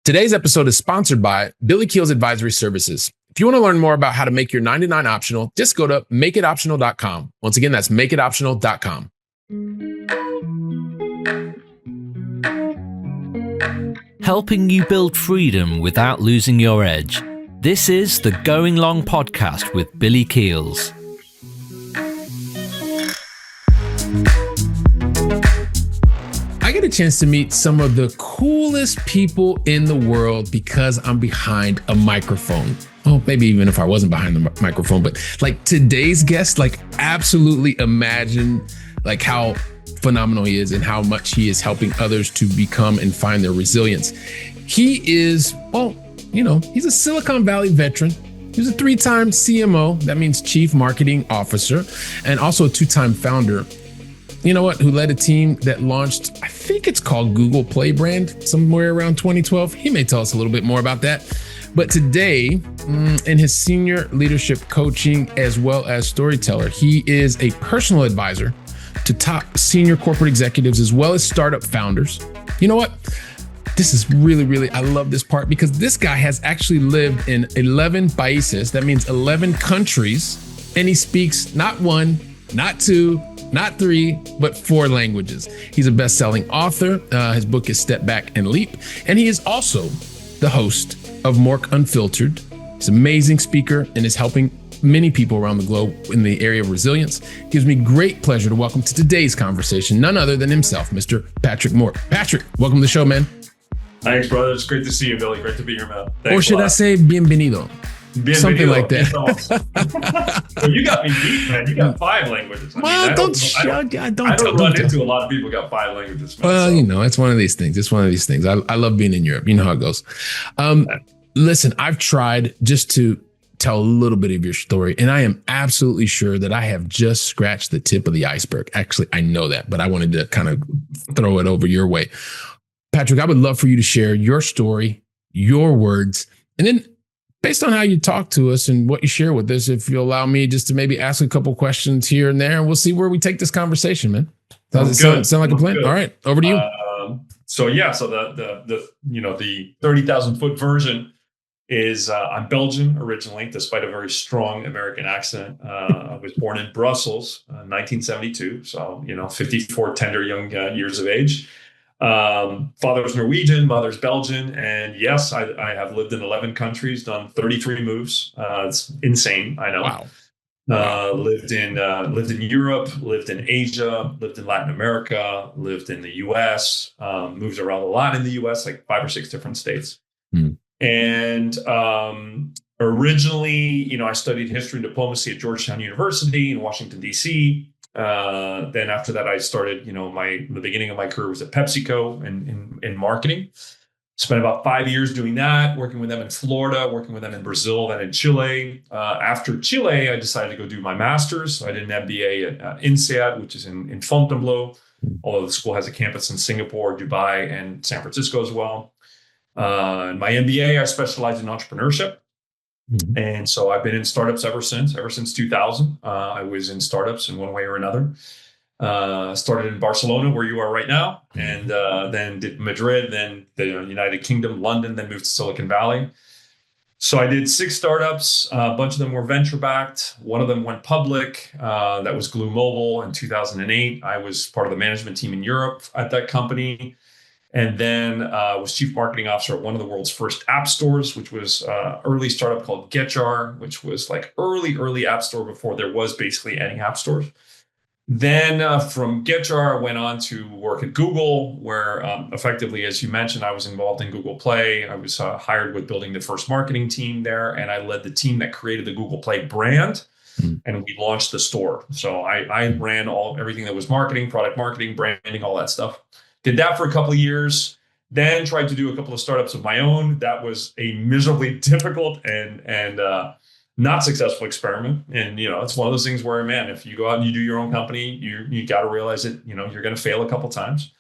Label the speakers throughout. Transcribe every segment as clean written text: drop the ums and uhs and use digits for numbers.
Speaker 1: Today's episode is sponsored by Billy Keel's Advisory Services. If you want to learn more about how to make your 99 optional, just go to makeitoptional.com. Once again, that's makeitoptional.com.
Speaker 2: Helping you build freedom without losing your edge. This is the Going Long podcast with Billy Keels.
Speaker 1: I get a chance to meet some of the coolest people in the world because I'm behind a microphone. Oh, maybe even if I wasn't behind the microphone, but like today's guest, like absolutely imagine like how phenomenal he is and how much he is helping others to become and find their resilience. He is, well, you know, he's a Silicon Valley veteran. He was a 3-time CMO, that means Chief Marketing Officer, and also a 2-time founder. You know what? Who led a team that launched, I think it's called Google Play brand, somewhere around 2012. He may tell us a little bit more about that. But today, in his senior leadership coaching as well as storyteller, he is a personal advisor to top senior corporate executives as well as startup founders. You know what? This is really, I love this part because this guy has actually lived in 11 países. That means 11 countries. And he speaks not 1, not 2, not 3, but 4 languages. He's a best-selling author. His book is Step Back and Leap. And he is also the host of Mork Unfiltered. He's an amazing speaker and is helping many people around the globe in the area of resilience. It gives me great pleasure to welcome to today's conversation none other than himself, Mr. Patrick Mork. Patrick, welcome to the show, man.
Speaker 3: Thanks, brother. It's great to see you, Billy. Great to be here, man. Thanks
Speaker 1: or should I say bienvenido? Something like that.
Speaker 3: Well, you got me beat, man. You got 5 languages.
Speaker 1: I don't
Speaker 3: run into a lot of people who got 5 languages. Man,
Speaker 1: well, you know, it's one of these things. I love being in Europe. You know how it goes. Listen, I've tried just to tell a little bit of your story, and I am absolutely sure that I have just scratched the tip of the iceberg. Actually, I know that, but I wanted to kind of throw it over your way. Patrick, I would love for you to share your story, your words, and then based on how you talk to us and what you share with us, if you allow me just to maybe ask a couple questions here and there, and we'll see where we take this conversation, man. Does it sound like a plan? Good. All right, over to you.
Speaker 3: So the 30,000 foot version is I'm Belgian originally, despite a very strong American accent. I was born in Brussels, 1972. So 54 tender young years of age. Father's Norwegian, mother's Belgian. And yes, I have lived in 11 countries, done 33 moves. It's insane. I know.
Speaker 1: Wow.
Speaker 3: Lived in Europe, lived in Asia, lived in Latin America, lived in the US, moved around a lot in the US, like 5 or 6 different states. And originally, I studied history and diplomacy at Georgetown University in Washington, D.C. Then after that, I started, the beginning of my career was at PepsiCo in marketing. Spent about 5 years doing that, working with them in Florida, working with them in Brazil, then in Chile. After Chile, I decided to go do my master's. So I did an MBA at INSEAD, which is in Fontainebleau, although the school has a campus in Singapore, Dubai, and San Francisco as well. In my MBA, I specialized in entrepreneurship. And so I've been in startups ever since 2000. I was in startups in one way or another. Started in Barcelona, where you are right now, and then did Madrid, then the United Kingdom, London, then moved to Silicon Valley. So I did 6 startups. A bunch of them were venture-backed. One of them went public. That was Glue Mobile in 2008. I was part of the management team in Europe at that company. And then was chief marketing officer at one of the world's first app stores, which was an early startup called GetJar, which was like early app store before there was basically any app stores. Then from GetJar, I went on to work at Google, where effectively, as you mentioned, I was involved in Google Play. I was hired with building the first marketing team there, and I led the team that created the Google Play brand, and we launched the store. So I ran everything that was marketing, product marketing, branding, all that stuff. Did that for a couple of years, then tried to do a couple of startups of my own. That was a miserably difficult and not successful experiment. And, it's one of those things where, man, if you go out and you do your own company, you got to realize that, you're going to fail a couple of times.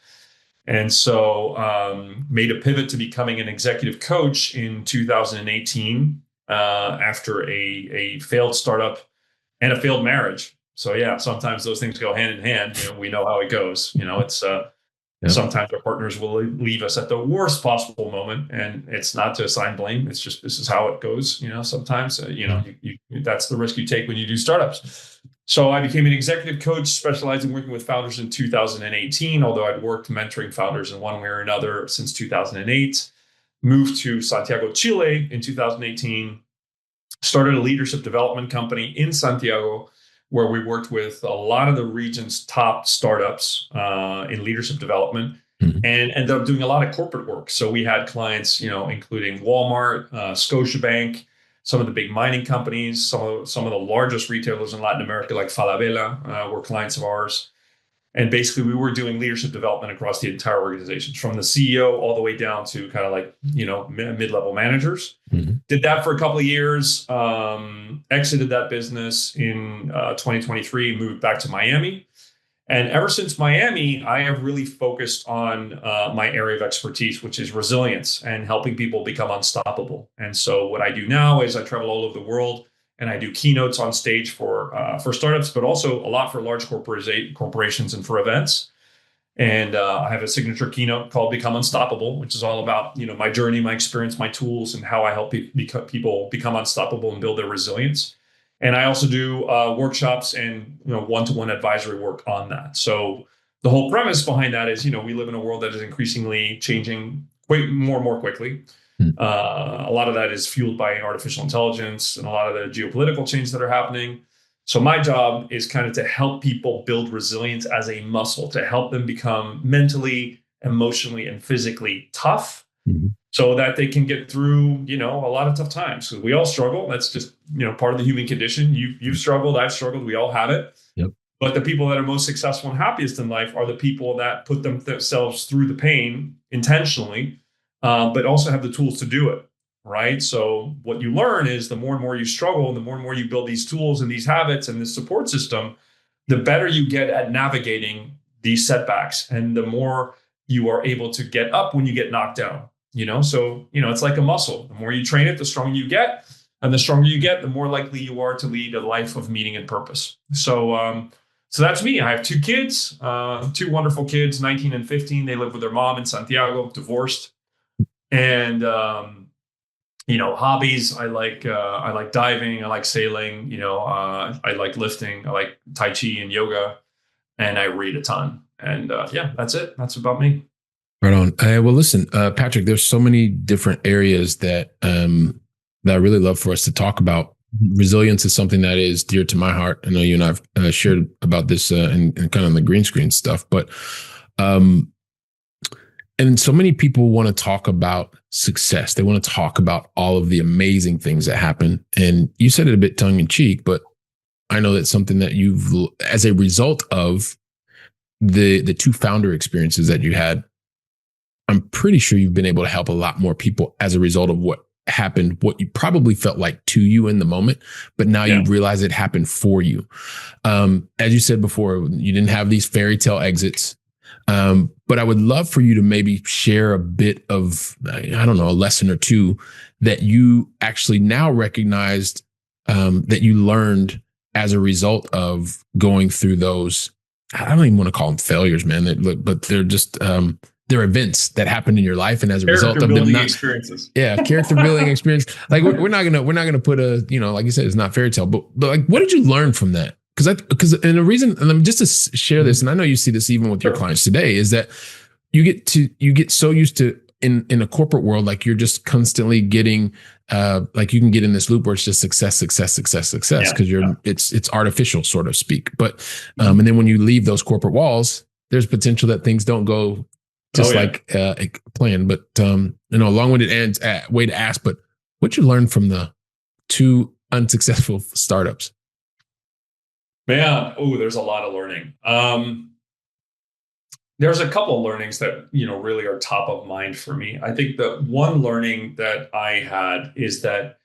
Speaker 3: And so made a pivot to becoming an executive coach in 2018 after a failed startup and a failed marriage. So, yeah, sometimes those things go hand in hand. We know how it goes. It's
Speaker 1: Yep.
Speaker 3: Sometimes our partners will leave us at the worst possible moment, and it's not to assign blame. It's just this is how it goes. Sometimes that's the risk you take when you do startups. So I became an executive coach, specializing in working with founders in 2018. Although I'd worked mentoring founders in one way or another since 2008. Moved to Santiago, Chile in 2018. Started a leadership development company in Santiago, where we worked with a lot of the region's top startups in leadership development, and ended up doing a lot of corporate work. So we had clients, including Walmart, Scotiabank, some of the big mining companies, some of the largest retailers in Latin America, like Falabella, were clients of ours. And basically, we were doing leadership development across the entire organization, from the CEO all the way down to kind of like, mid-level managers. Did that for a couple of years, exited that business in 2023, moved back to Miami. And ever since Miami, I have really focused on my area of expertise, which is resilience and helping people become unstoppable. And so what I do now is I travel all over the world, and I do keynotes on stage for startups, but also a lot for large corporations and for events. And I have a signature keynote called Become Unstoppable, which is all about my journey, my experience, my tools, and how I help people become unstoppable and build their resilience. And I also do workshops and one-to-one advisory work on that. So the whole premise behind that is we live in a world that is increasingly changing more and more quickly. A lot of that is fueled by artificial intelligence and a lot of the geopolitical changes that are happening. So my job is kind of to help people build resilience as a muscle, to help them become mentally, emotionally, and physically tough, so that they can get through, a lot of tough times. So we all struggle. That's just, part of the human condition. You've struggled, I've struggled, we all have it.
Speaker 1: Yep.
Speaker 3: But the people that are most successful and happiest in life are the people that put themselves through the pain intentionally, but also have the tools to do it, right? So what you learn is the more and more you struggle, and the more and more you build these tools and these habits and this support system, the better you get at navigating these setbacks, and the more you are able to get up when you get knocked down. So it's like a muscle. The more you train it, the stronger you get, and the stronger you get, the more likely you are to lead a life of meaning and purpose. So that's me. I have two kids, two wonderful kids, 19 and 15. They live with their mom in Santiago, divorced. And hobbies. I like diving. I like sailing. I like lifting. I like Tai Chi and yoga, and I read a ton. And that's it. That's about me.
Speaker 1: Right on. Well, listen, Patrick, there's so many different areas that I really love for us to talk about. Resilience is something that is dear to my heart. I know you and I've shared about this and kind of on the green screen stuff, but and so many people want to talk about success. They want to talk about all of the amazing things that happen. And you said it a bit tongue in cheek, but I know that's something that you've, as a result of the two founder experiences that you had, I'm pretty sure you've been able to help a lot more people as a result of what happened, what you probably felt like to you in the moment, but now you realize it happened for you. As you said before, you didn't have these fairy tale exits. But I would love for you to maybe share a bit of, a lesson or two that you actually now recognized, that you learned as a result of going through those. I don't even want to call them failures, man. But they're just, they're events that happened in your life. And as a result of them,
Speaker 3: experiences.
Speaker 1: Yeah. Character building experience. Like we're not going to put a, like you said, it's not fairy tale, but like, what did you learn from that? And the reason, and just to share this, and I know you see this even with your clients today, is that you get so used to in a corporate world, like you're just constantly getting, like you can get in this loop where it's just success, because it's artificial, so to speak. But and then when you leave those corporate walls, there's potential that things don't go just like planned. But a long-winded way to ask, but what'd you learn from the two unsuccessful startups?
Speaker 3: Man, there's a lot of learning. There's a couple of learnings that, really are top of mind for me. I think the one learning that I had is that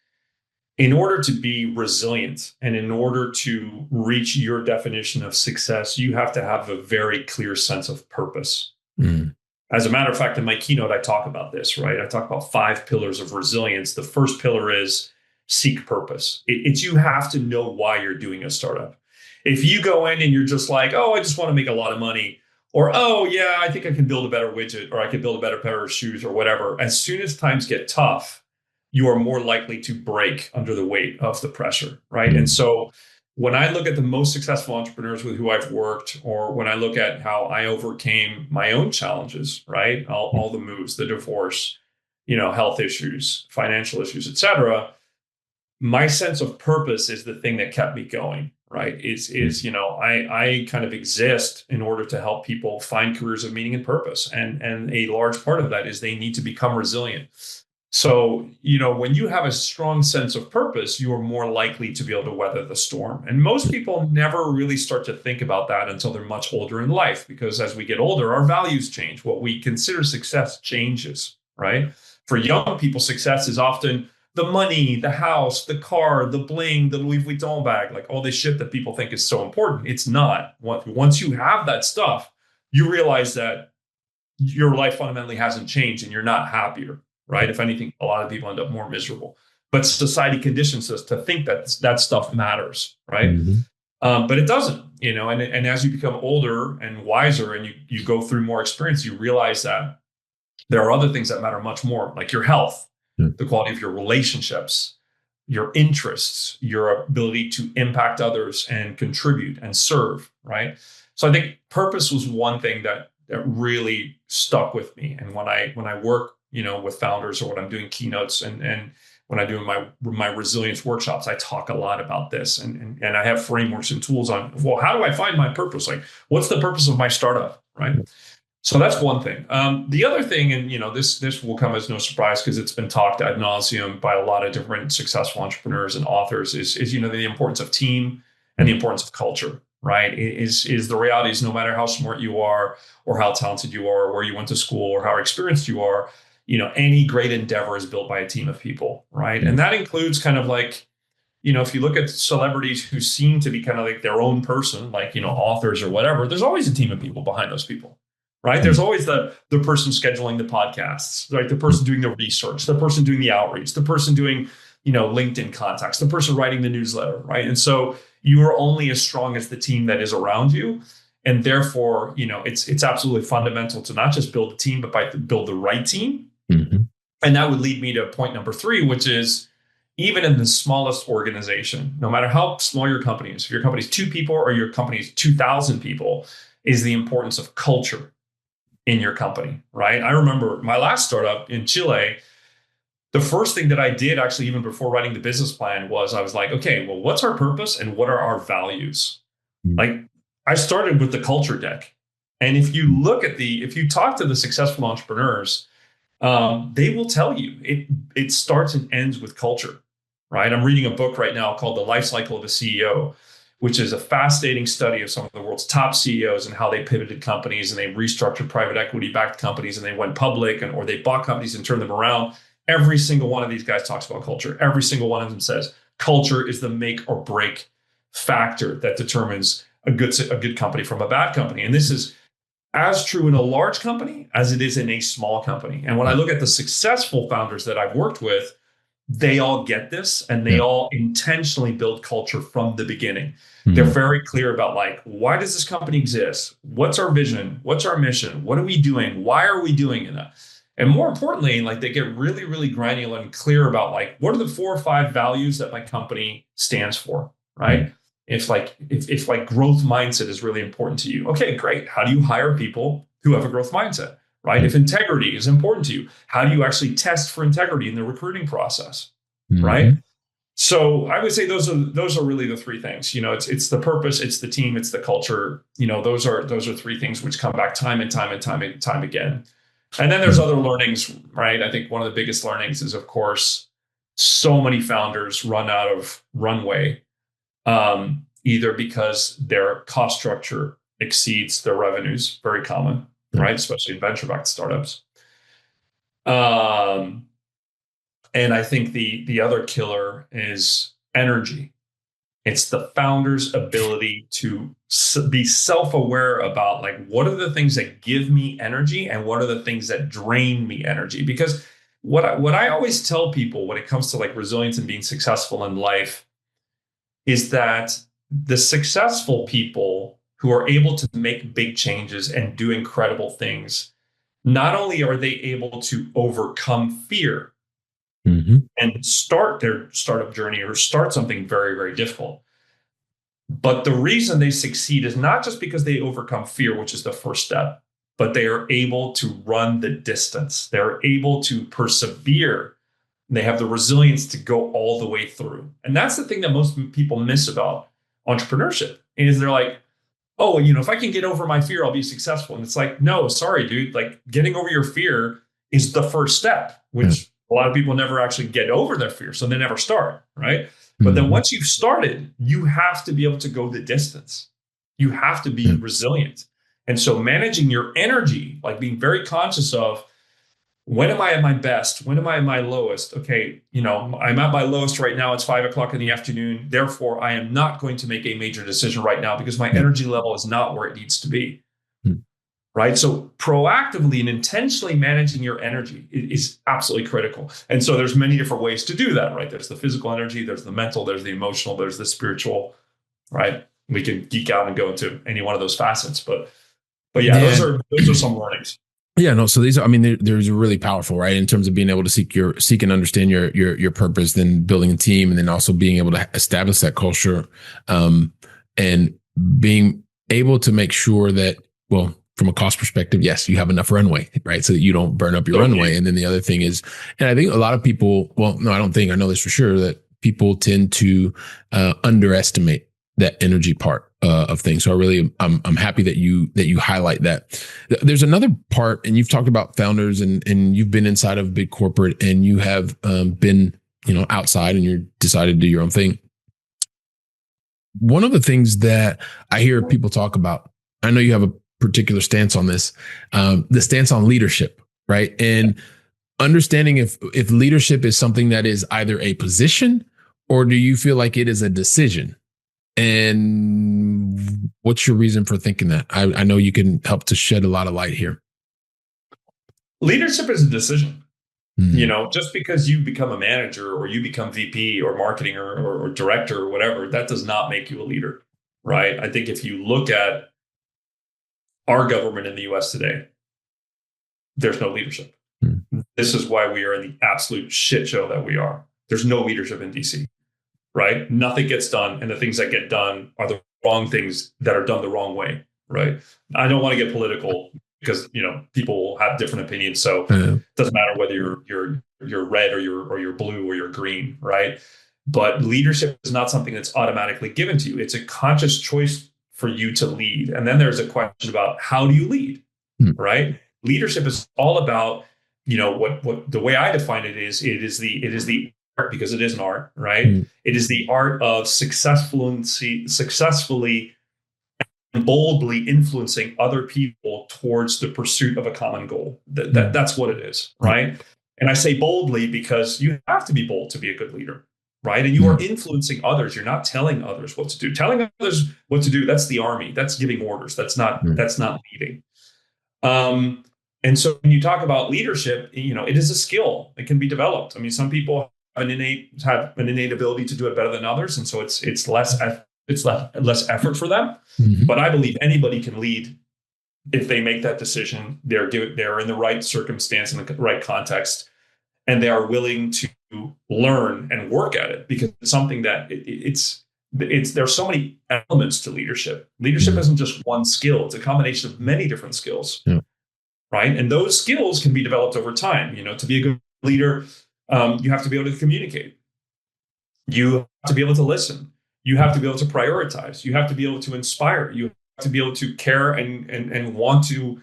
Speaker 3: in order to be resilient and in order to reach your definition of success, you have to have a very clear sense of purpose. As a matter of fact, in my keynote, I talk about this, right? I talk about 5 pillars of resilience. The first pillar is seek purpose. It's you have to know why you're doing a startup. If you go in and you're just like, I just want to make a lot of money, or, oh yeah, I think I can build a better widget, or I could build a better pair of shoes, or whatever. As soon as times get tough, you are more likely to break under the weight of the pressure, right? And so when I look at the most successful entrepreneurs with who I've worked, or when I look at how I overcame my own challenges, right? All the moves, the divorce, health issues, financial issues, etc. My sense of purpose is the thing that kept me going, right? I kind of exist in order to help people find careers of meaning and purpose. And a large part of that is they need to become resilient. So, when you have a strong sense of purpose, you are more likely to be able to weather the storm. And most people never really start to think about that until they're much older in life, because as we get older, our values change. What we consider success changes, right? For young people, success is often the money, the house, the car, the bling, the Louis Vuitton bag, like all this shit that people think is so important. It's not. Once you have that stuff, you realize that your life fundamentally hasn't changed and you're not happier, right? If anything, a lot of people end up more miserable. But society conditions us to think that that stuff matters, right? But it doesn't, and as you become older and wiser and you go through more experience, you realize that there are other things that matter much more, like your health, the quality of your relationships, your interests, your ability to impact others and contribute and serve, right? So I think purpose was one thing that really stuck with me. And when I work, with founders, or when I'm doing keynotes and when I do my resilience workshops, I talk a lot about this, and I have frameworks and tools on, well, how do I find my purpose? Like, what's the purpose of my startup, right? So that's one thing. The other thing, and this will come as no surprise because it's been talked ad nauseum by a lot of different successful entrepreneurs and authors, is the importance of team and the importance of culture, right? Is the reality is no matter how smart you are, or how talented you are, or where you went to school, or how experienced you are, any great endeavor is built by a team of people, right? And that includes kind of like, if you look at celebrities who seem to be kind of like their own person, like, authors or whatever, there's always a team of people behind those people, right? There's always the person scheduling the podcasts, right? The person doing the research, the person doing the outreach, the person doing, LinkedIn contacts, the person writing the newsletter, right? And so you are only as strong as the team that is around you. And therefore, it's absolutely fundamental to not just build a team, but build the right team. And that would lead me to point number 3, which is, even in the smallest organization, no matter how small your company is, if your company is 2 people or your company is 2,000 people, is the importance of culture in your company, right? I remember my last startup in Chile. The first thing that I did, actually, even before writing the business plan, was I was like, okay, well, what's our purpose and what are our values? Like, I started with the culture deck. And if you talk to the successful entrepreneurs, they will tell you it starts and ends with culture, right? I'm reading a book right now called The Life Cycle of a CEO, which is a fascinating study of some of the world's top CEOs and how they pivoted companies and they restructured private equity backed companies and they went public, or they bought companies and turned them around. Every single one of these guys talks about culture. Every single one of them says culture is the make or break factor that determines a good company from a bad company. And this is as true in a large company as it is in a small company. And when I look at the successful founders that I've worked with, they all get this, and they all intentionally build culture from the beginning. They're very clear about, like, why does this company exist? What's our vision? What's our mission? What are we doing? Why are we doing it? And more importantly, like, they get really, really granular and clear about, like, what are the 4 or 5 values that my company stands for, right? If growth mindset is really important to you, okay, great. How do you hire people who have a growth mindset, right? If integrity is important to you, how do you actually test for integrity in the recruiting process, right? So I would say those are really the 3 things. It's the purpose, it's the team, it's the culture. Those are 3 things which come back time and time again. And then there's other learnings, right? I think one of the biggest learnings is, of course, so many founders run out of runway. Either because their cost structure exceeds their revenues, very common, right? Especially in venture-backed startups. And I think the other killer is energy. It's the founder's ability to be self-aware about, like, what are the things that give me energy and what are the things that drain me energy? Because what I always tell people when it comes to, like, resilience and being successful in life is that the successful people who are able to make big changes and do incredible things, not only are they able to overcome fear and start their startup journey or start something very, very difficult, but the reason they succeed is not just because they overcome fear, which is the first step, but they are able to run the distance. They're able to persevere. They have the resilience to go all the way through. And that's the thing that most people miss about entrepreneurship is they're like, oh, if I can get over my fear, I'll be successful. And it's like, no, sorry, dude. Like getting over your fear is the first step, which a lot of people never actually get over their fear. So they never start, right? But then once you've started, you have to be able to go the distance. You have to be resilient. And so managing your energy, like being very conscious of, when am I at my best? When am I at my lowest? Okay, I'm at my lowest right now. It's 5:00 in the afternoon. Therefore, I am not going to make a major decision right now because my energy level is not where it needs to be. Right? So proactively and intentionally managing your energy is absolutely critical. And so there's many different ways to do that, right? There's the physical energy, there's the mental, there's the emotional, there's the spiritual, right? We can geek out and go into any one of those facets, but yeah, those are some learnings.
Speaker 1: Yeah, no. So these are, there's really powerful, right? In terms of being able to seek and understand your purpose, then building a team, and then also being able to establish that culture, and being able to make sure that, well, from a cost perspective, yes, you have enough runway, right? So that you don't burn up your runway. And then the other thing is, and I think a lot of people, well, no, I don't think, I know this for sure, that people tend to underestimate that energy part of things. So I'm happy that you highlight that. There's another part, and you've talked about founders, and you've been inside of big corporate, and you have been outside, and you decided to do your own thing. One of the things that I hear people talk about, I know you have a particular stance on this, the stance on leadership, right? And understanding if leadership is something that is either a position, or do you feel like it is a decision? And what's your reason for thinking that? I know you can help to shed a lot of light here.
Speaker 3: Leadership is a decision. Just because you become a manager or you become VP or marketing or director or whatever, that does not make you a leader, right? I think if you look at our government in the US today, there's no leadership. This is why we are in the absolute shit show that we are. There's no leadership in DC. Right? Nothing gets done. And the things that get done are the wrong things that are done the wrong way. Right? I don't want to get political because, people have different opinions. So it doesn't matter whether you're red or you're blue or you're green. Right? But leadership is not something that's automatically given to you. It's a conscious choice for you to lead. And then there's a question about, how do you lead? Right? Leadership is all about, what the way I define it is the art, because it is an art, right? It is the art of successfully and boldly influencing other people towards the pursuit of a common goal. That's what it is, right? And I say boldly because you have to be bold to be a good leader, right? And you are influencing others. You're not telling others what to do. Telling others what to do, that's the army. That's giving orders. That's not leading. And so when you talk about leadership, it is a skill. It can be developed. Some people have an innate ability to do it better than others, and so it's less effort for them. But I believe anybody can lead if they make that decision. They're in the right circumstance, in the right context, and they are willing to learn and work at it, because it's something that there's so many elements to leadership. Leadership isn't just one skill; it's a combination of many different skills, right? And those skills can be developed over time. To be a good leader, you have to be able to communicate. You have to be able to listen. You have to be able to prioritize. You have to be able to inspire. You have to be able to care and want to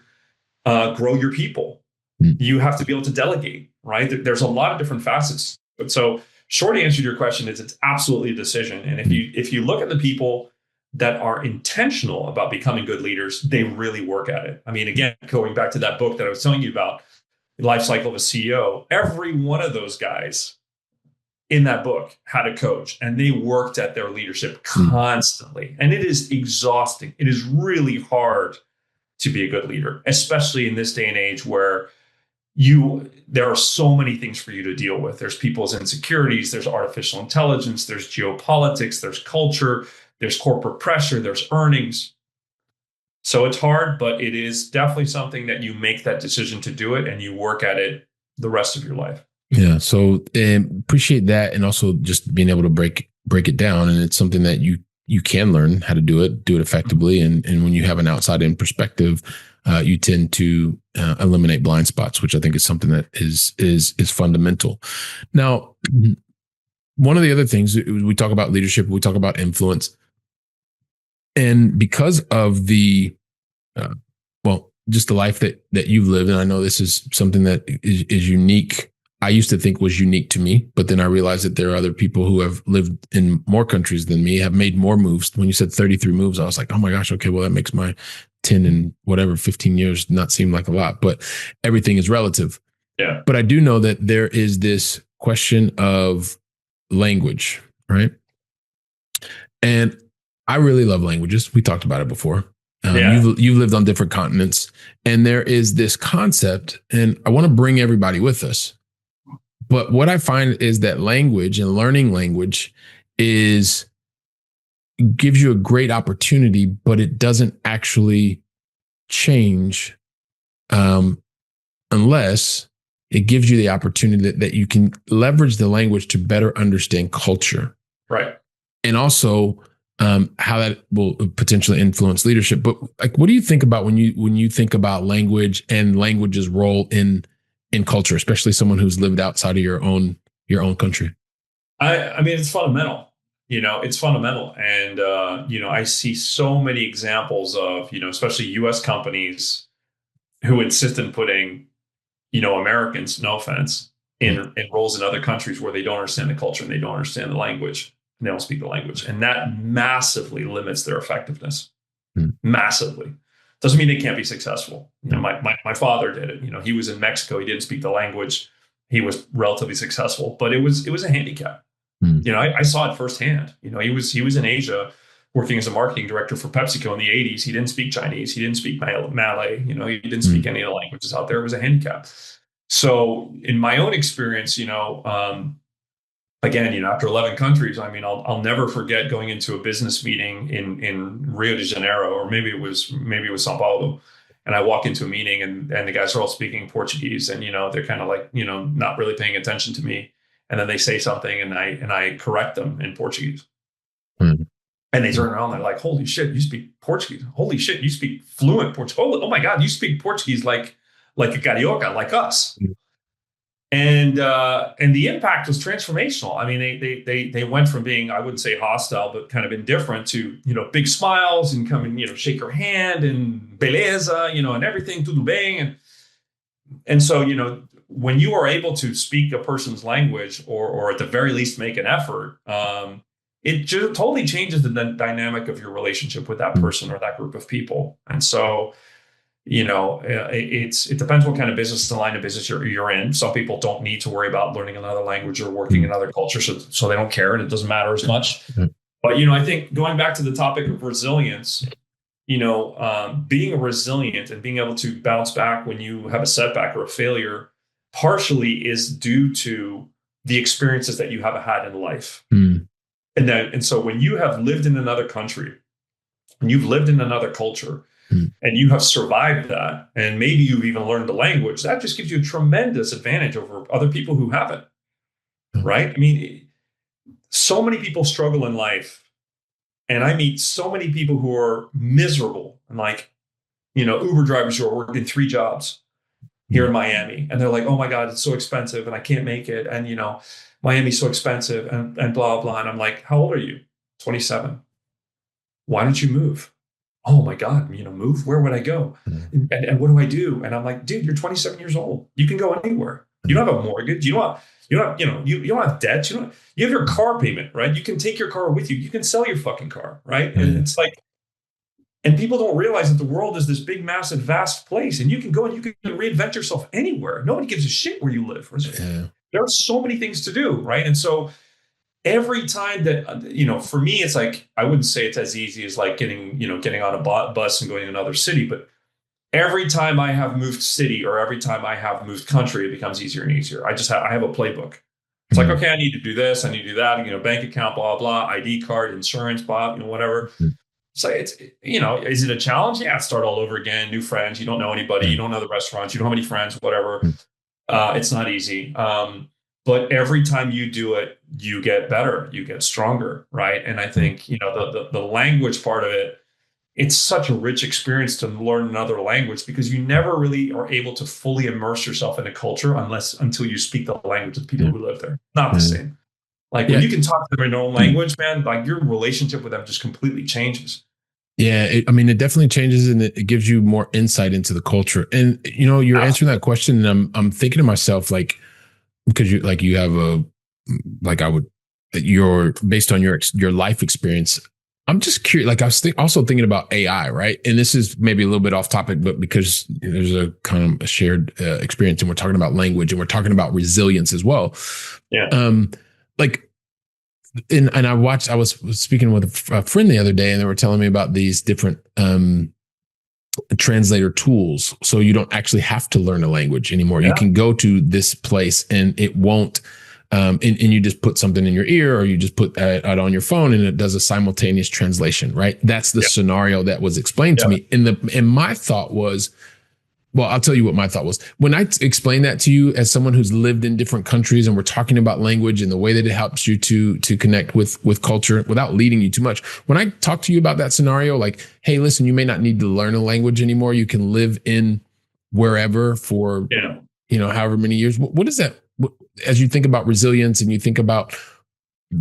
Speaker 3: grow your people. You have to be able to delegate, right? There's a lot of different facets. But so short answer to your question is, it's absolutely a decision. And if you look at the people that are intentional about becoming good leaders, they really work at it. Again, going back to that book that I was telling you about, Life Cycle of a CEO, every one of those guys in that book had a coach, and they worked at their leadership constantly. And it is exhausting. It is really hard to be a good leader, especially in this day and age where there are so many things for you to deal with. There's people's insecurities, there's artificial intelligence, there's geopolitics, there's culture, there's corporate pressure, there's earnings. So it's hard, but it is definitely something that you make that decision to do it and you work at it the rest of your life.
Speaker 1: Yeah. So appreciate that, and also just being able to break it down. And it's something that you can learn how to do it effectively. And when you have an outside in perspective, you tend to eliminate blind spots, which I think is something that is fundamental. Now, one of the other things we talk about leadership, we talk about influence, and because of the just the life that you've lived, and I know this is something that is unique. I used to think was unique to me, but then I realized that there are other people who have lived in more countries than me, have made more moves. When you said 33 moves, I was like, oh my gosh, okay, well, that makes my 10 and whatever, 15 years not seem like a lot, but everything is relative.
Speaker 3: Yeah.
Speaker 1: But I do know that there is this question of language, right? And I really love languages. We talked about it before. You've lived on different continents, and there is this concept, and I want to bring everybody with us. But what I find is that language and learning language gives you a great opportunity, but it doesn't actually change unless it gives you the opportunity that you can leverage the language to better understand culture.
Speaker 3: Right.
Speaker 1: And also how that will potentially influence leadership. But like, what do you think about when you think about language and language's role in culture, especially someone who's lived outside of your own country?
Speaker 3: I mean, it's fundamental. It's fundamental. And, I see so many examples of, especially US companies who insist in putting, Americans, no offense, in roles in other countries where they don't understand the culture and they don't understand the language and they don't speak the language. And that massively limits their effectiveness. Massively. Doesn't mean they can't be successful. My father did it. He was in Mexico. He didn't speak the language. He was relatively successful, but it was a handicap. I saw it firsthand. He was in Asia working as a marketing director for PepsiCo in the 80s. He didn't speak Chinese. He didn't speak Malay. He didn't speak any of the languages out there. It was a handicap. So in my own experience, again, after 11 countries, I mean, I'll never forget going into a business meeting in Rio de Janeiro, or maybe it was Sao Paulo. And I walk into a meeting and the guys are all speaking Portuguese, and, they're kind of like, not really paying attention to me. And then they say something and I correct them in Portuguese. And they turn around and they're like, holy shit, you speak Portuguese. Holy shit, you speak fluent Portuguese. Oh my God, you speak Portuguese like a carioca, like us. And the impact was transformational. I mean, they went from being, I wouldn't say hostile, but kind of indifferent to, big smiles and come and, shake your hand and beleza, and everything, tudo bem. And so, when you are able to speak a person's language or at the very least make an effort, it just totally changes the dynamic of your relationship with that person or that group of people. And so, it depends what kind of business and line of business you're in. Some people don't need to worry about learning another language or working in other cultures, so they don't care and it doesn't matter as much. But, I think going back to the topic of resilience, being resilient and being able to bounce back when you have a setback or a failure partially is due to the experiences that you have had in life. And so when you have lived in another country and you've lived in another culture, and you have survived that, and maybe you've even learned the language, that just gives you a tremendous advantage over other people who haven't, right? I mean, so many people struggle in life, and I meet so many people who are miserable, and like, Uber drivers who are working 3 jobs here in Miami, and they're like, oh my God, it's so expensive, and I can't make it, and Miami's so expensive, and blah, blah. And I'm like, how old are you? 27. Why don't you move? Oh my God, move? Where would I go? And what do I do? And I'm like, dude, you're 27 years old. You can go anywhere. You don't have a mortgage. You don't have debts. You have your car payment, right? You can take your car with you. You can sell your fucking car, right? And it's like, and people don't realize that the world is this big, massive, vast place, and you can go and you can reinvent yourself anywhere. Nobody gives a shit where you live. There are so many things to do, right? And so every time that, for me, it's like, I wouldn't say it's as easy as like getting on a bus and going to another city, but every time I have moved city or every time I have moved country, it becomes easier and easier. I have a playbook. It's like, okay, I need to do this. I need to do that, bank account, blah, blah, ID card, insurance, blah, whatever. So it's, is it a challenge? Yeah, start all over again, new friends. You don't know anybody. You don't know the restaurants. You don't have any friends, whatever. It's not easy. But every time you do it, you get better, you get stronger, right? And I think, the language part of it, it's such a rich experience to learn another language because you never really are able to fully immerse yourself in a culture until you speak the language of the people who live there. Not the same. Like when you can talk to them in their own language, man, like your relationship with them just completely changes.
Speaker 1: Yeah, it definitely changes, and it gives you more insight into the culture. And you're answering that question, and I'm thinking to myself, like, because you have you're based on your life experience. I'm just curious. Like I was also thinking about AI, right? And this is maybe a little bit off topic, but because there's a kind of a shared experience, and we're talking about language, and we're talking about resilience as well.
Speaker 3: Yeah.
Speaker 1: And I was speaking with a friend the other day, and they were telling me about these different translator tools. So you don't actually have to learn a language anymore. Yeah. You can go to this place, and it won't. And you just put something in your ear, or you just put it on your phone, and it does a simultaneous translation. Right? That's the scenario that was explained to me. And my thought was, well, I'll tell you what my thought was. When I explain that to you as someone who's lived in different countries, and we're talking about language and the way that it helps you to connect with culture without leading you too much. When I talk to you about that scenario, like, hey, listen, you may not need to learn a language anymore. You can live in wherever for, however many years. What is that? As you think about resilience and you think about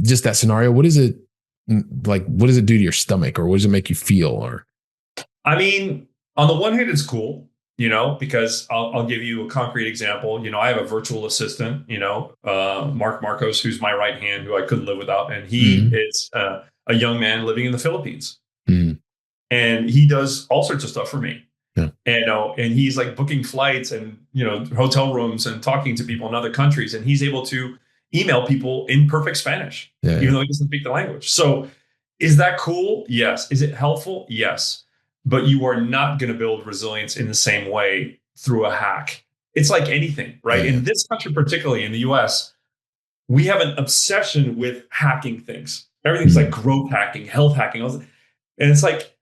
Speaker 1: just that scenario, what is it like? What does it do to your stomach, or what does it make you feel? Or,
Speaker 3: I mean, on the one hand, it's cool. Because I'll give you a concrete example. I have a virtual assistant, Mark Marcos, who's my right hand, who I couldn't live without. And he is a young man living in the Philippines. And he does all sorts of stuff for me. Yeah. And he's like booking flights and, hotel rooms and talking to people in other countries. And he's able to email people in perfect Spanish, even though he doesn't speak the language. So is that cool? Yes. Is it helpful? Yes. But you are not going to build resilience in the same way through a hack. It's like anything, right? In this country, particularly in the US, we have an obsession with hacking things. Everything's like growth hacking, health hacking. And it's like,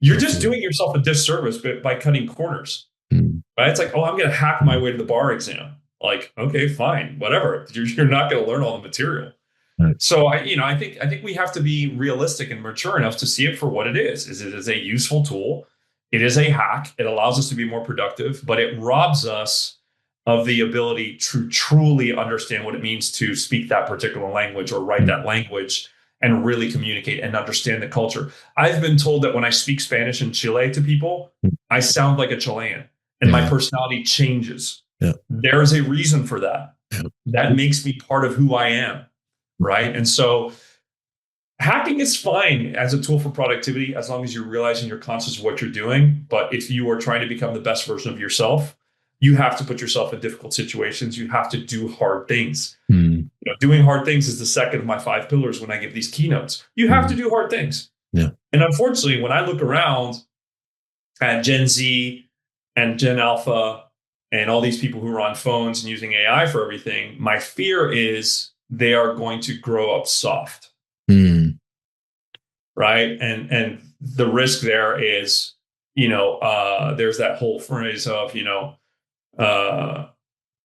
Speaker 3: you're just doing yourself a disservice by cutting corners, right? It's like, oh, I'm going to hack my way to the bar exam. Like, okay, fine, whatever. You're not going to learn all the material. Right. So I think we have to be realistic and mature enough to see it for what it is. It is a useful tool. It is a hack. It allows us to be more productive, but it robs us of the ability to truly understand what it means to speak that particular language or write that language and really communicate and understand the culture. I've been told that when I speak Spanish in Chile to people, I sound like a Chilean and my personality changes. Yeah. There is a reason for that. Yeah. That makes me part of who I am. Right. And so hacking is fine as a tool for productivity, as long as you're realizing you're conscious of what you're doing. But if you are trying to become the best version of yourself, you have to put yourself in difficult situations. You have to do hard things. Doing hard things is the second of my 5 pillars when I give these keynotes. You have to do hard things. Yeah. And unfortunately, when I look around at Gen Z and Gen Alpha and all these people who are on phones and using AI for everything, my fear is they are going to grow up soft. Right. And the risk there is, there's that whole phrase of,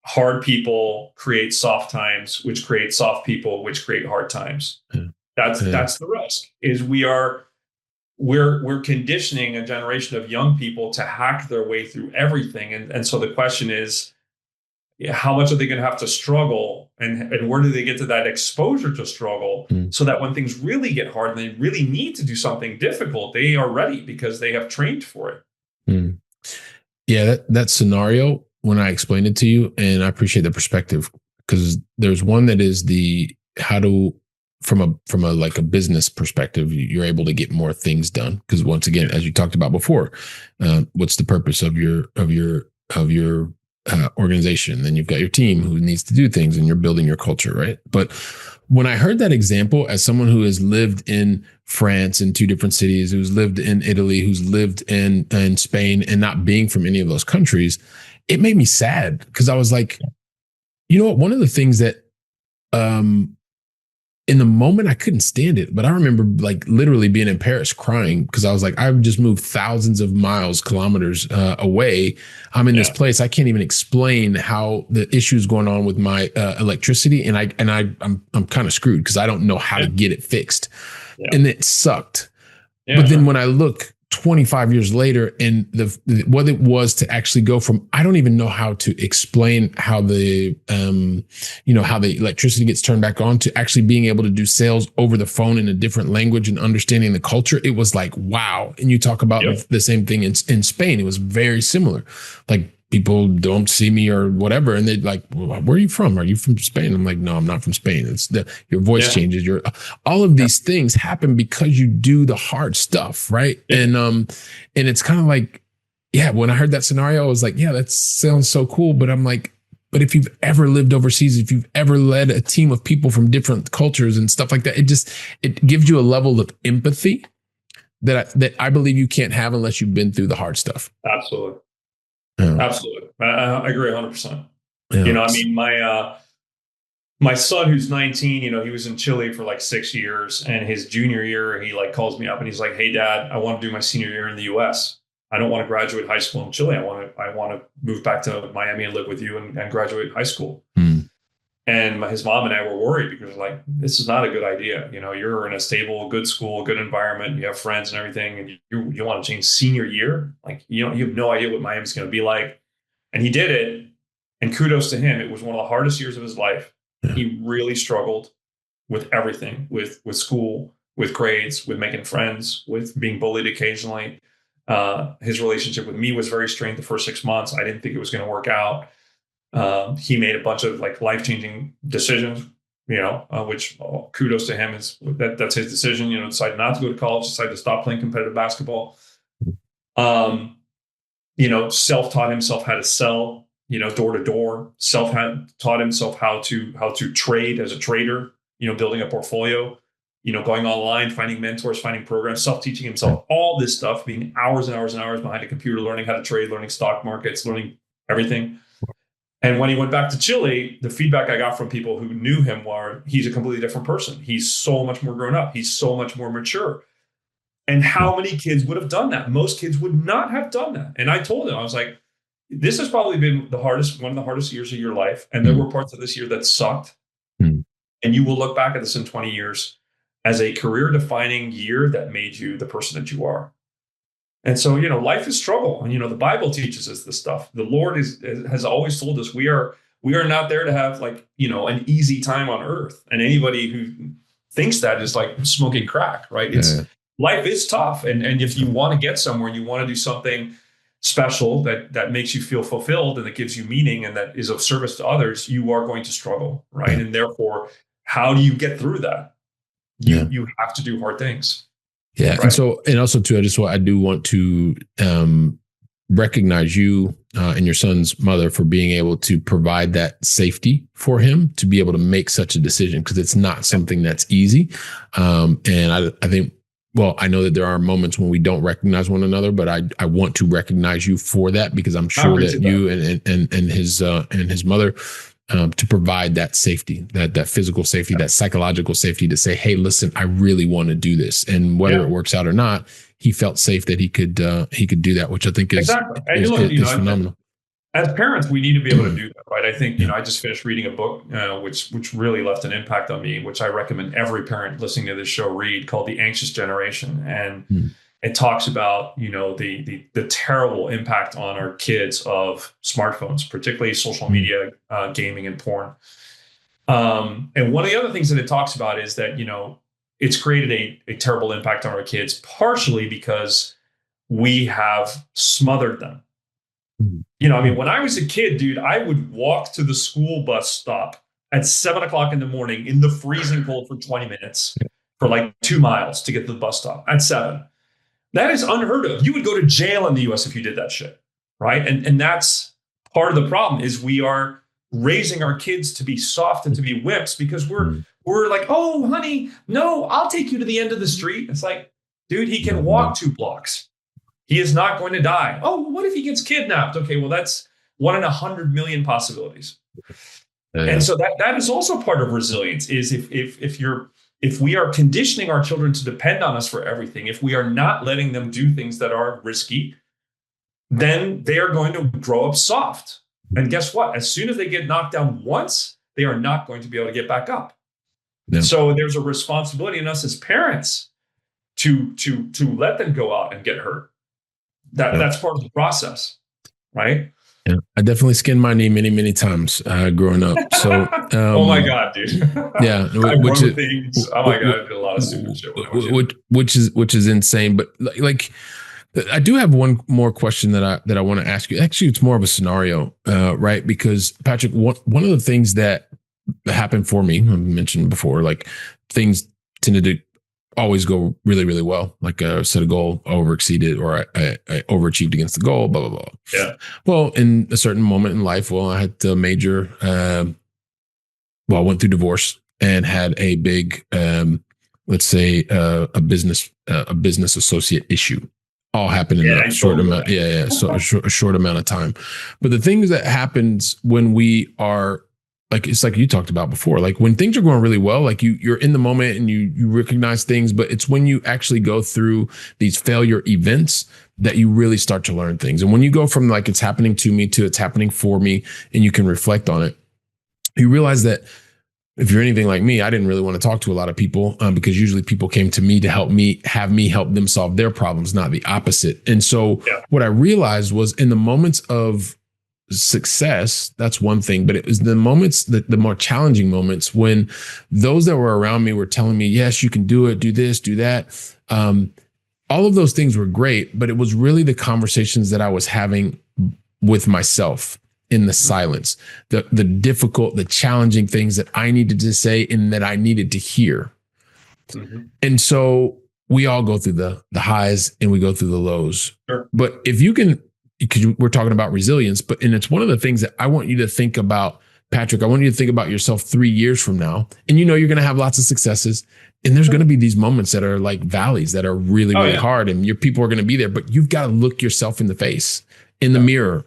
Speaker 3: hard people create soft times, which create soft people, which create hard times. That's the risk, is we're conditioning a generation of young people to hack their way through everything. And so the question is, how much are they going to have to struggle, and where do they get to that exposure to struggle so that when things really get hard and they really need to do something difficult, they are ready because they have trained for it.
Speaker 1: Yeah, that scenario, when I explained it to you, and I appreciate the perspective, because there's one that is how to, from a like a business perspective, you're able to get more things done. Because once again, as you talked about before, what's the purpose of your organization? Then you've got your team who needs to do things, and you're building your culture, right? But when I heard that example, as someone who has lived in France in 2 different cities, who's lived in Italy, who's lived in Spain, and not being from any of those countries, it made me sad, because I was like, you know what? One of the things that in the moment, I couldn't stand it. But I remember like literally being in Paris crying because I was like, I've just moved thousands of miles, kilometers away. I'm in this place. I can't even explain how the issues going on with my electricity. And I'm kind of screwed because I don't know how to get it fixed. And it sucked. But then when I look 25 years later and what it was to actually go from, I don't even know how to explain how the, how the electricity gets turned back on to actually being able to do sales over the phone in a different language and understanding the culture. It was like, wow. And you talk about the same thing in Spain. It was very similar. Like, people don't see me or whatever. And they're like, well, where are you from? Are you from Spain? I'm like, no, I'm not from Spain. It's your voice changes. All of these things happen because you do the hard stuff. Right. And it's kind of like, when I heard that scenario, I was like, that sounds so cool. But I'm like, but if you've ever lived overseas, if you've ever led a team of people from different cultures and stuff like that, it gives you a level of empathy that I believe you can't have unless you've been through the hard stuff.
Speaker 3: Absolutely. Absolutely. I agree 100%. I mean, my son who's 19, he was in Chile for like 6 years, and his junior year, he like calls me up and he's like, hey dad, I want to do my senior year in the US. I don't want to graduate high school in Chile. I want to move back to Miami and live with you and graduate high school. And his mom and I were worried because like, this is not a good idea. You're in a stable, good school, good environment. You have friends and everything. And you want to change senior year. Like, you have no idea what Miami's going to be like. And he did it. And kudos to him. It was one of the hardest years of his life. He really struggled with everything, with school, with grades, with making friends, with being bullied occasionally. His relationship with me was very strained the first 6 months. I didn't think it was going to work out. He made a bunch of like life-changing decisions, which kudos to him. That's his decision, decided not to go to college, decided to stop playing competitive basketball. Self-taught himself how to sell, door to door, taught himself how to trade as a trader, building a portfolio, going online, finding mentors, finding programs, self-teaching himself, all this stuff, being hours and hours and hours behind a computer, learning how to trade, learning stock markets, learning everything. And when he went back to Chile, the feedback I got from people who knew him were, he's a completely different person. He's so much more grown up. He's so much more mature. And how many kids would have done that? Most kids would not have done that. And I told him, I was like, this has probably been one of the hardest years of your life. And there were parts of this year that sucked. And you will look back at this in 20 years as a career-defining year that made you the person that you are. And so, life is struggle. And, the Bible teaches us this stuff. The Lord has always told us we are not there to have like, an easy time on earth. And anybody who thinks that is like smoking crack, right? Life is tough. And if you want to get somewhere and you want to do something special that makes you feel fulfilled and that gives you meaning and that is of service to others, you are going to struggle, right? And therefore, how do you get through that? You have to do hard things. Yeah. Right.
Speaker 1: And also too, I do want to recognize you and your son's mother for being able to provide that safety for him to be able to make such a decision, because it's not something that's easy. And I think, I know that there are moments when we don't recognize one another, but I want to recognize you for that, because I'm sure that you and his mother to provide that safety, that physical safety, that psychological safety to say, hey, listen, I really want to do this. And whether it works out or not, he felt safe that he could do that, which I think is phenomenal.
Speaker 3: As parents, we need to be able to do that, right? I think, I just finished reading a book, which really left an impact on me, which I recommend every parent listening to this show read, called The Anxious Generation. And it talks about, the terrible impact on our kids of smartphones, particularly social media, gaming and porn. And one of the other things that it talks about is that, it's created a terrible impact on our kids, partially because we have smothered them. When I was a kid, dude, I would walk to the school bus stop at 7:00 in the morning in the freezing cold for 20 minutes for like 2 miles to get to the bus stop at 7. That is unheard of. You would go to jail in the US if you did that shit, right? And that's part of the problem, is we are raising our kids to be soft and to be whips because we're like, oh, honey, no, I'll take you to the end of the street. It's like, dude, he can walk 2 blocks. He is not going to die. Oh, what if he gets kidnapped? Okay, well, that's 1 in 100 million possibilities. And so that is also part of resilience, is if we are conditioning our children to depend on us for everything, if we are not letting them do things that are risky, then they are going to grow up soft. And guess what? As soon as they get knocked down once, they are not going to be able to get back up. Yeah. So there's a responsibility in us as parents to let them go out and get hurt. That's part of the process, right?
Speaker 1: Yeah, I definitely skinned my knee many, many times growing up. So,
Speaker 3: oh my God, dude!
Speaker 1: Yeah,
Speaker 3: which is things. Oh my God, I did a lot of stupid shit.
Speaker 1: Which is insane. But like, I do have one more question that I want to ask you. Actually, it's more of a scenario, right? Because Patrick, one of the things that happened for me, I mentioned before, like things tended to always go really, really well. Like I set a goal, overexceeded, or I overachieved against the goal, blah, blah, blah.
Speaker 3: Yeah.
Speaker 1: Well, in a certain moment in life, I had a major, I went through divorce and had a big, let's say, a business associate issue. All happened in a short amount. So a short amount of time. But the things that happens when we are, like, it's like you talked about before, like when things are going really well, like you're in the moment and you recognize things, but it's when you actually go through these failure events that you really start to learn things. And when you go from like, it's happening to me to it's happening for me, and you can reflect on it, you realize that if you're anything like me, I didn't really want to talk to a lot of people because usually people came to me to have me help them solve their problems, not the opposite. And so what I realized was, in the moments of success, that's one thing, but it was the moments, the more challenging moments, when those that were around me were telling me, yes, you can do it, do this, do that. All of those things were great, but it was really the conversations that I was having with myself in the silence, the difficult, the challenging things that I needed to say and that I needed to hear. Mm-hmm. And so we all go through the highs and we go through the lows. Sure. But if you can, because we're talking about resilience, and it's one of the things that I want you to think about, Patrick. I want you to think about yourself 3 years from now, and you're going to have lots of successes, and there's going to be these moments that are like valleys that are really, really hard, and your people are going to be there, but you've got to look yourself in the face, in the mirror,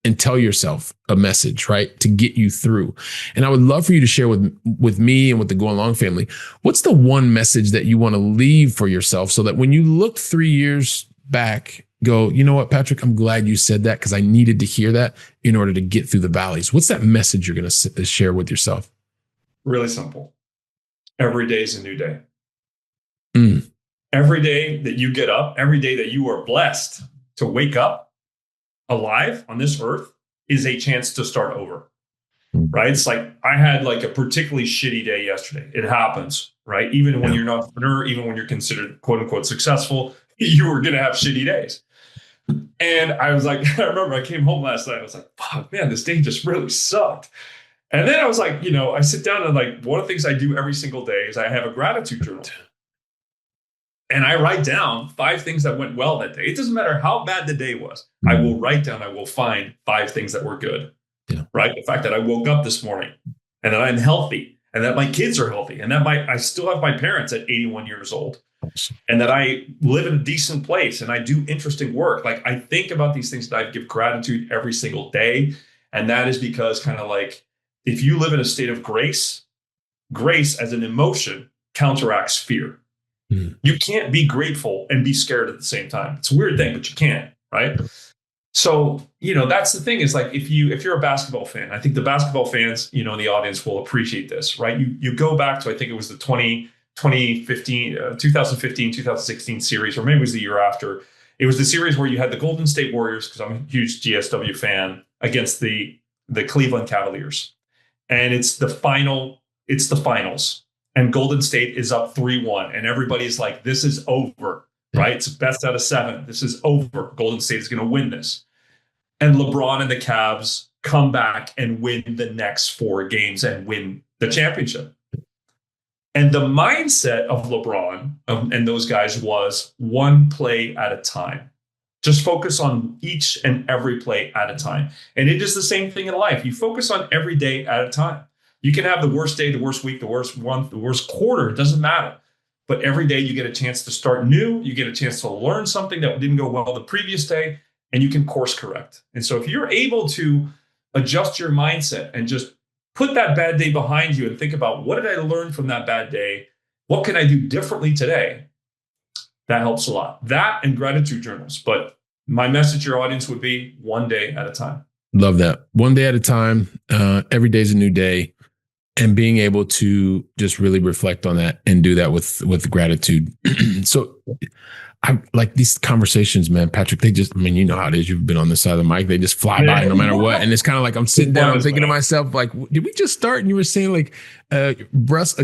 Speaker 1: and tell yourself a message, right, to get you through. And I would love for you to share with me and with the Going Long family, what's the one message that you want to leave for yourself so that when you look 3 years back, go, you know what, Patrick, I'm glad you said that because I needed to hear that in order to get through the valleys. What's that message you're going to share with yourself?
Speaker 3: Really simple. Every day is a new day. Mm. Every day that you get up, every day that you are blessed to wake up alive on this earth is a chance to start over, right? It's like I had like a particularly shitty day yesterday. It happens, right? Even when you're an entrepreneur, even when you're considered quote unquote successful, you were going to have shitty days. And I was like, I remember I came home last night. I was like, fuck, man, this day just really sucked. And then I was like, I sit down and like, one of the things I do every single day is I have a gratitude journal. And I write down 5 things that went well that day. It doesn't matter how bad the day was. I will write down, I will find 5 things that were good, right? The fact that I woke up this morning and that I'm healthy and that my kids are healthy and that I still have my parents at 81 years old. And that I live in a decent place and I do interesting work. Like I think about these things and I give gratitude every single day. And that is because kind of like, if you live in a state of grace as an emotion counteracts fear. Mm. You can't be grateful and be scared at the same time. It's a weird thing, but you can, right? So, that's the thing is like, if you're a basketball fan, I think the basketball fans, in the audience will appreciate this, right? You go back to, I think it was the 2015, 2016 series, or maybe it was the year after. It was the series where you had the Golden State Warriors, because I'm a huge GSW fan, against the Cleveland Cavaliers. And it's the finals. And Golden State is up 3-1. And everybody's like, this is over, right? It's best out of 7. This is over. Golden State is going to win this. And LeBron and the Cavs come back and win the next 4 games and win the championship. And the mindset of LeBron and those guys was one play at a time. Just focus on each and every play at a time. And it is the same thing in life. You focus on every day at a time. You can have the worst day, the worst week, the worst month, the worst quarter. It doesn't matter. But every day you get a chance to start new. You get a chance to learn something that didn't go well the previous day, and you can course correct. And so if you're able to adjust your mindset and just put that bad day behind you and think about, what did I learn from that bad day? What can I do differently today? That helps a lot. That and gratitude journals. But my message to your audience would be one day at a time.
Speaker 1: Love that. One day at a time. Every day is a new day. And being able to just really reflect on that and do that with gratitude. So I like these conversations, man, Patrick, they just, I mean, you know how it is. You've been on this side of the mic. They just fly by no matter what. And it's kind of like, I'm sitting down, I'm thinking to myself, like, did we just start? And you were saying like, a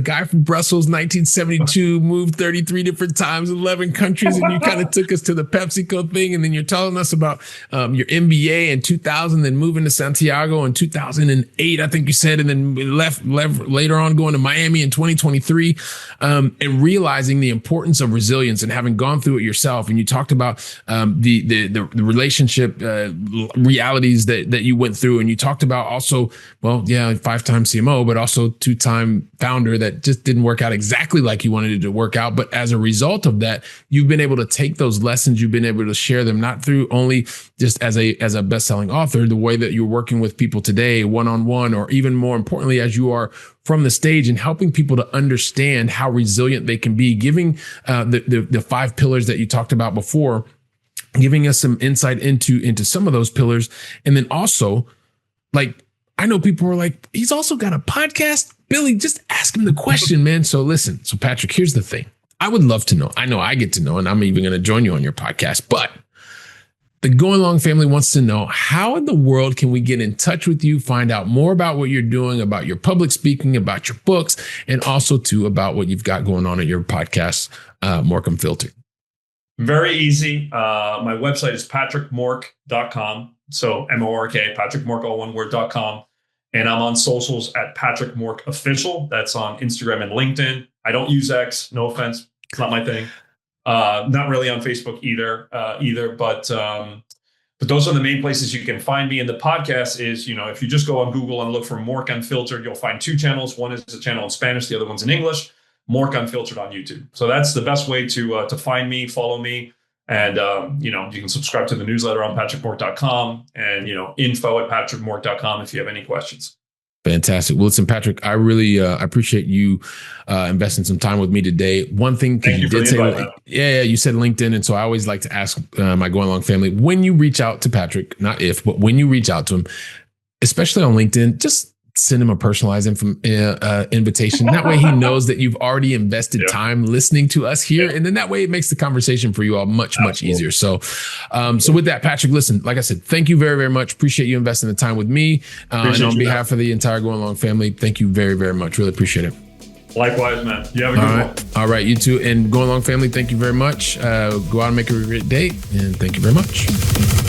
Speaker 1: guy from Brussels, 1972, moved 33 different times, 11 countries. And you kind of took us to the PepsiCo thing. And then you're telling us about your MBA in 2000, then moving to Santiago in 2008, I think you said, and then left later on going to Miami in 2023, and realizing the importance of resilience and having gone through it yourself. And you talked about the relationship realities that you went through. And you talked about also, well, yeah, 5-time CMO, but also 2-time founder that just didn't work out exactly like you wanted it to work out. But as a result of that, you've been able to take those lessons, you've been able to share them, not through only just as a best-selling author, the way that you're working with people today, one-on-one, or even more importantly, as you are from the stage and helping people to understand how resilient they can be, giving the 5 pillars that you talked about before, giving us some insight into some of those pillars. And then also, like, I know people are like, he's also got a podcast. Billy, just ask him the question, man. So listen, so Patrick, here's the thing. I would love to know. I know I get to know, and I'm even going to join you on your podcast, but the Going Long family wants to know, how in the world can we get in touch with you, find out more about what you're doing, about your public speaking, about your books, and also too about what you've got going on at your podcast, Mork Unfiltered?
Speaker 3: Very easy. My website is patrickmork.com. So MORK, patrickmork, all one word.com. And I'm on socials at Patrick Mork Official. That's on Instagram and LinkedIn. I don't use X. No offense. It's not my thing. Not really on Facebook either. But those are the main places you can find me. And the podcast is, if you just go on Google and look for Mork Unfiltered, you'll find 2 channels. One is a channel in Spanish. The other one's in English. Mork Unfiltered on YouTube. So that's the best way to find me, follow me. And, you can subscribe to the newsletter on patrickmork.com and, info@patrickmork.com if you have any questions.
Speaker 1: Fantastic. Well, listen, Patrick, I really appreciate you investing some time with me today. One thing you did say, you said LinkedIn. And so I always like to ask my Going Long family, when you reach out to Patrick, not if, but when you reach out to him, especially on LinkedIn, just send him a personalized invitation. That way he knows that you've already invested time listening to us here. And then that way it makes the conversation for you all much easier. So, so with that, Patrick, listen, like I said, thank you very, very much. Appreciate you investing the time with me. And on behalf of the entire Going Long family, thank you very, very much. Really appreciate it.
Speaker 3: Likewise, man. You have a good one.
Speaker 1: All right. You too. And Going Long family, thank you very much. Go out and make a great day. And thank you very much.